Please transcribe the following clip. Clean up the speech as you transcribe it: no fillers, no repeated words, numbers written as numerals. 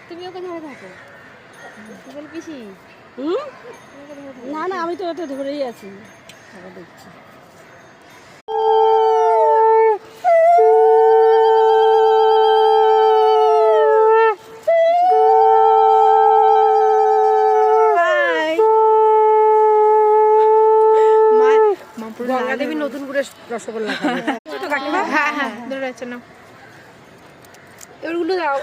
তুমি ওকে ধরে থাকো পিসি। না না, আমি তো ওটা ধরেই আছি, দেখছি। গঙ্গা দেবী নতুন করে রসগোল্লা খাবে। হ্যাঁ হ্যাঁ ধরে আছে না, এগুলো দাও।